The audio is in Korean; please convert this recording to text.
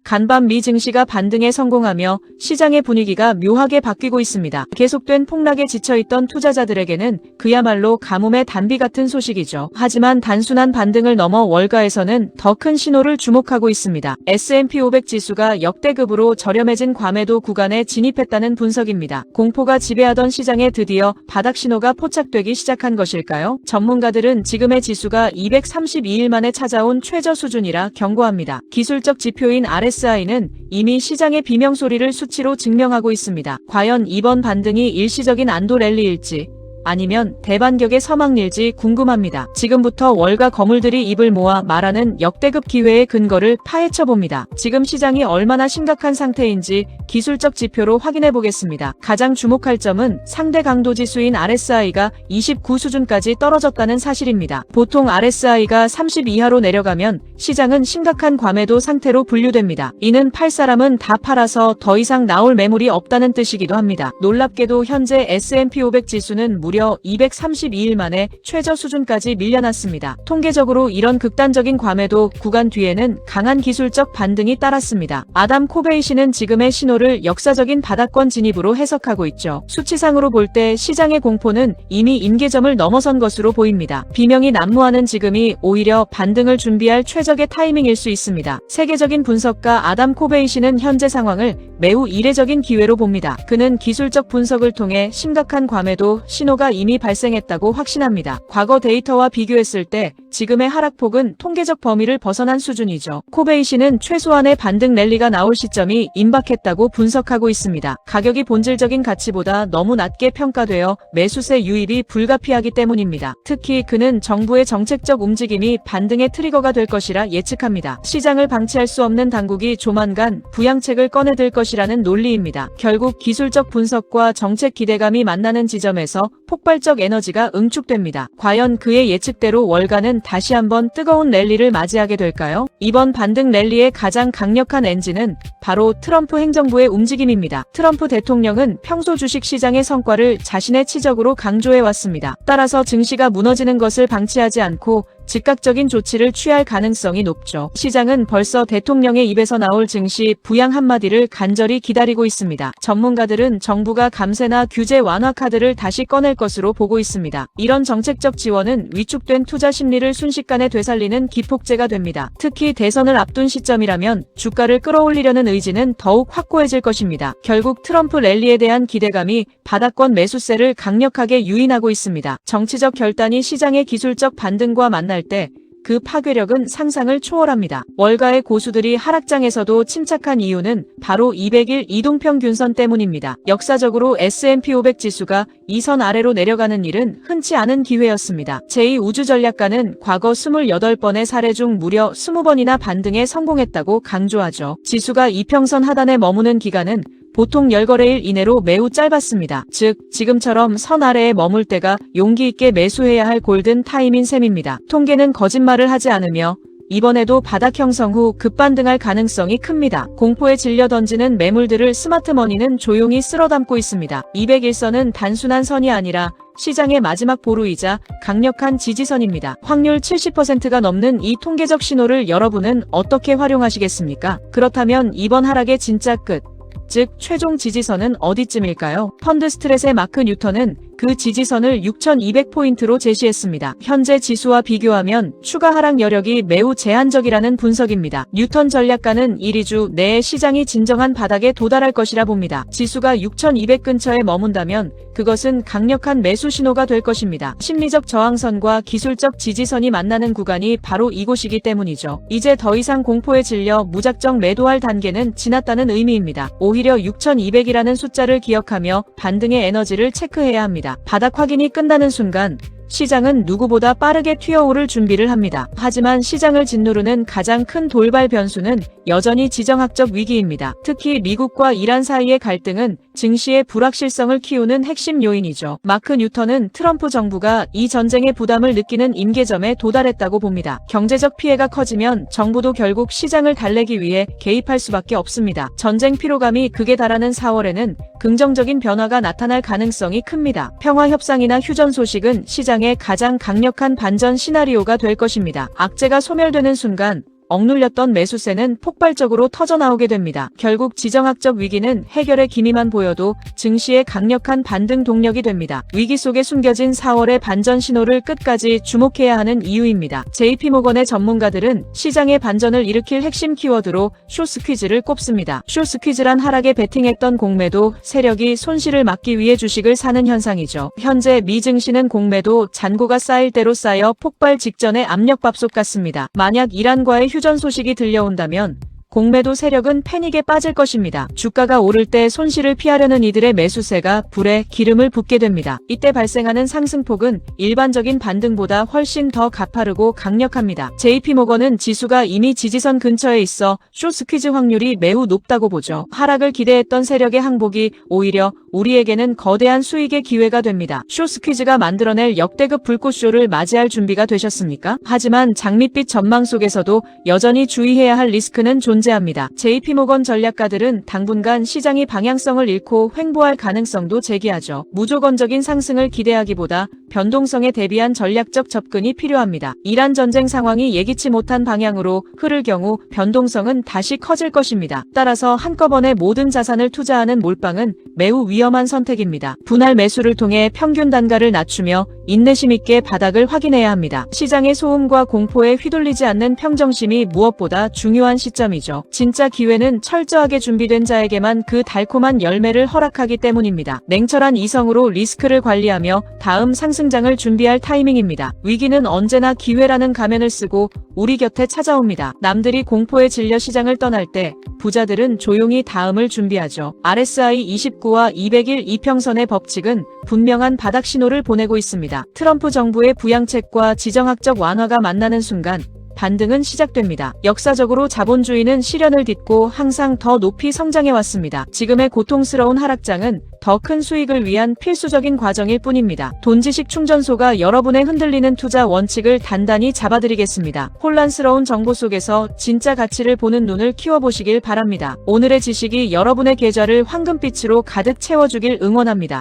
간밤 미 증시가 반등에 성공하며 시장의 분위기가 묘하게 바뀌고 있습니다. 계속된 폭락에 지쳐있던 투자자들에게는 그야말로 가뭄의 단비 같은 소식이죠. 하지만 단순한 반등을 넘어 월가에서는 더 큰 신호를 주목하고 있습니다. S&P 500 지수가 역대급으로 저렴해진 과매도 구간에 진입했다는 분석입니다. 공포가 지배하던 시장에 드디어 바닥 신호가 포착되기 시작한 것일까요? 전문가들은 지금의 지수가 232일 만에 찾아온 최저 수준이라 경고합니다. 기술적 지표인 RSI는 이미 시장의 비명소리를 수치로 증명하고 있습니다. 과연 이번 반등이 일시적인 안도 랠리일지 아니면 대반격의 서막일지 궁금합니다. 지금부터 월가 거물들이 입을 모아 말하는 역대급 기회의 근거를 파헤쳐봅니다. 지금 시장이 얼마나 심각한 상태인지 기술적 지표로 확인해 보겠습니다. 가장 주목할 점은 상대 강도 지수인 RSI가 29 수준까지 떨어졌다는 사실입니다. 보통 RSI가 30 이하로 내려가면 시장은 심각한 과매도 상태로 분류됩니다. 이는 팔 사람은 다 팔아서 더 이상 나올 매물이 없다는 뜻이기도 합니다. 놀랍게도 현재 S&P 500 지수는 무려 232일 만에 최저 수준까지 밀려났습니다. 통계적으로 이런 극단적인 과매도 구간 뒤에는 강한 기술적 반등이 따랐습니다. 아담 코베이 씨는 지금의 신호를 역사적인 바닥권 진입으로 해석하고 있죠. 수치상으로 볼 때 시장의 공포는 이미 임계점을 넘어선 것으로 보입니다. 비명이 난무하는 지금이 오히려 반등을 준비할 최적의 타이밍일 수 있습니다. 세계적인 분석가 아담 코베이 씨는 현재 상황을 매우 이례적인 기회로 봅니다. 그는 기술적 분석을 통해 심각한 과매도 신호가 이미 발생했다고 확신합니다. 과거 데이터와 비교했을 때 지금의 하락폭은 통계적 범위를 벗어난 수준이죠. 코베이 씨는 최소한의 반등 랠리가 나올 시점이 임박했다고 분석하고 있습니다. 가격이 본질적인 가치보다 너무 낮게 평가되어 매수세 유입이 불가피하기 때문입니다. 특히 그는 정부의 정책적 움직임이 반등의 트리거가 될 것이라 예측합니다. 시장을 방치할 수 없는 당국이 조만간 부양책을 꺼내들 것이라는 논리입니다. 결국 기술적 분석과 정책 기대감이 만나는 지점에서 폭발적 에너지가 응축됩니다. 과연 그의 예측대로 월가는 다시 한번 뜨거운 랠리를 맞이하게 될까요? 이번 반등 랠리의 가장 강력한 엔진은 바로 트럼프 행정부의 움직임입니다. 트럼프 대통령은 평소 주식시장의 성과를 자신의 치적으로 강조해왔습니다. 따라서 증시가 무너지는 것을 방치하지 않고 즉각적인 조치를 취할 가능성이 높죠. 시장은 벌써 대통령의 입에서 나올 증시 부양 한마디를 간절히 기다리고 있습니다. 전문가들은 정부가 감세나 규제 완화 카드를 다시 꺼낼 것으로 보고 있습니다. 이런 정책적 지원은 위축된 투자 심리를 순식간에 되살리는 기폭제가 됩니다. 특히 대선을 앞둔 시점이라면 주가를 끌어올리려는 의지는 더욱 확고해질 것입니다. 결국 트럼프 랠리에 대한 기대감이 바닥권 매수세를 강력하게 유인하고 있습니다. 정치적 결단이 시장의 기술적 반등과 만날 때 그 파괴력은 상상을 초월합니다. 월가의 고수들이 하락장에서도 침착한 이유는 바로 200일 이동평균선 때문입니다. 역사적으로 S&P 500 지수가 이 선 아래로 내려가는 일은 흔치 않은 기회였습니다. 제2우주전략가는 과거 28번의 사례 중 무려 20번이나 반등에 성공했다고 강조하죠. 지수가 이평선 하단에 머무는 기간은 보통 10거래일 이내로 매우 짧았습니다. 즉, 지금처럼 선 아래에 머물 때가 용기 있게 매수해야 할 골든 타임인 셈입니다. 통계는 거짓말을 하지 않으며 이번에도 바닥 형성 후 급반등할 가능성이 큽니다. 공포에 질려 던지는 매물들을 스마트머니는 조용히 쓸어담고 있습니다. 201선은 단순한 선이 아니라 시장의 마지막 보루이자 강력한 지지선입니다. 확률 70%가 넘는 이 통계적 신호를 여러분은 어떻게 활용하시겠습니까? 그렇다면 이번 하락의 진짜 끝, 즉 최종 지지선은 어디쯤일까요? 펀드 스트렛의 마크 뉴턴은 그 지지선을 6,200포인트로 제시했습니다. 현재 지수와 비교하면 추가 하락 여력이 매우 제한적이라는 분석입니다. 뉴턴 전략가는 1-2주 내에 시장이 진정한 바닥에 도달할 것이라 봅니다. 지수가 6,200 근처에 머문다면 그것은 강력한 매수 신호가 될 것입니다. 심리적 저항선과 기술적 지지선이 만나는 구간이 바로 이곳이기 때문이죠. 이제 더 이상 공포에 질려 무작정 매도할 단계는 지났다는 의미입니다. 오히려 6,200이라는 숫자를 기억하며 반등의 에너지를 체크해야 합니다. 바닥 확인이 끝나는 순간 시장은 누구보다 빠르게 튀어오를 준비를 합니다. 하지만 시장을 짓누르는 가장 큰 돌발 변수는 여전히 지정학적 위기입니다. 특히 미국과 이란 사이의 갈등은 증시의 불확실성을 키우는 핵심 요인이죠. 마크 뉴턴은 트럼프 정부가 이 전쟁의 부담을 느끼는 임계점에 도달했다고 봅니다. 경제적 피해가 커지면 정부도 결국 시장을 달래기 위해 개입할 수밖에 없습니다. 전쟁 피로감이 극에 달하는 4월에는 긍정적인 변화가 나타날 가능성이 큽니다. 평화 협상이나 휴전 소식은 시장의 가장 강력한 반전 시나리오가 될 것입니다. 악재가 소멸되는 순간 억눌렸던 매수세는 폭발적으로 터져나오게 됩니다. 결국 지정학적 위기는 해결의 기미만 보여도 증시의 강력한 반등 동력이 됩니다. 위기 속에 숨겨진 4월의 반전 신호를 끝까지 주목해야 하는 이유입니다. JP모건의 전문가들은 시장의 반전을 일으킬 핵심 키워드로 숏스퀴즈를 꼽습니다. 숏스퀴즈란 하락에 베팅했던 공매도 세력이 손실을 막기 위해 주식을 사는 현상이죠. 현재 미 증시는 공매도 잔고가 쌓일 대로 쌓여 폭발 직전의 압력밥솥 같습니다. 만약 이란과의 휴전 소식이 들려온다면 공매도 세력은 패닉에 빠질 것입니다. 주가가 오를 때 손실을 피하려는 이들의 매수세가 불에 기름을 붓게 됩니다. 이때 발생하는 상승폭은 일반적인 반등보다 훨씬 더 가파르고 강력합니다. JP모건은 지수가 이미 지지선 근처에 있어 숏스퀴즈 확률이 매우 높다고 보죠. 하락을 기대했던 세력의 항복이 오히려 우리에게는 거대한 수익의 기회가 됩니다. 숏스퀴즈가 만들어낼 역대급 불꽃쇼를 맞이할 준비가 되셨습니까? 하지만 장밋빛 전망 속에서도 여전히 주의해야 할 리스크는 존재합니다. JP모건 전략가들은 당분간 시장이 방향성을 잃고 횡보할 가능성도 제기하죠. 무조건적인 상승을 기대하기보다 변동성에 대비한 전략적 접근이 필요합니다. 이란 전쟁 상황이 예기치 못한 방향으로 흐를 경우 변동성은 다시 커질 것입니다. 따라서 한꺼번에 모든 자산을 투자하는 몰빵은 매우 위험한 선택입니다. 분할 매수를 통해 평균 단가를 낮추며 인내심 있게 바닥을 확인해야 합니다. 시장의 소음과 공포에 휘둘리지 않는 평정심이 무엇보다 중요한 시점이죠. 진짜 기회는 철저하게 준비된 자에게만 그 달콤한 열매를 허락하기 때문입니다. 냉철한 이성으로 리스크를 관리하며 다음 상승장을 준비할 타이밍입니다. 위기는 언제나 기회라는 가면을 쓰고 우리 곁에 찾아옵니다. 남들이 공포에 질려 시장을 떠날 때 부자들은 조용히 다음을 준비하죠. RSI 29와 200일 이평선의 법칙은 분명한 바닥 신호를 보내고 있습니다. 트럼프 정부의 부양책과 지정학적 완화가 만나는 순간 반등은 시작됩니다. 역사적으로 자본주의는 시련을 딛고 항상 더 높이 성장해왔습니다. 지금의 고통스러운 하락장은 더 큰 수익을 위한 필수적인 과정일 뿐입니다. 돈지식 충전소가 여러분의 흔들리는 투자 원칙을 단단히 잡아드리겠습니다. 혼란스러운 정보 속에서 진짜 가치를 보는 눈을 키워보시길 바랍니다. 오늘의 지식이 여러분의 계좌를 황금빛으로 가득 채워주길 응원합니다.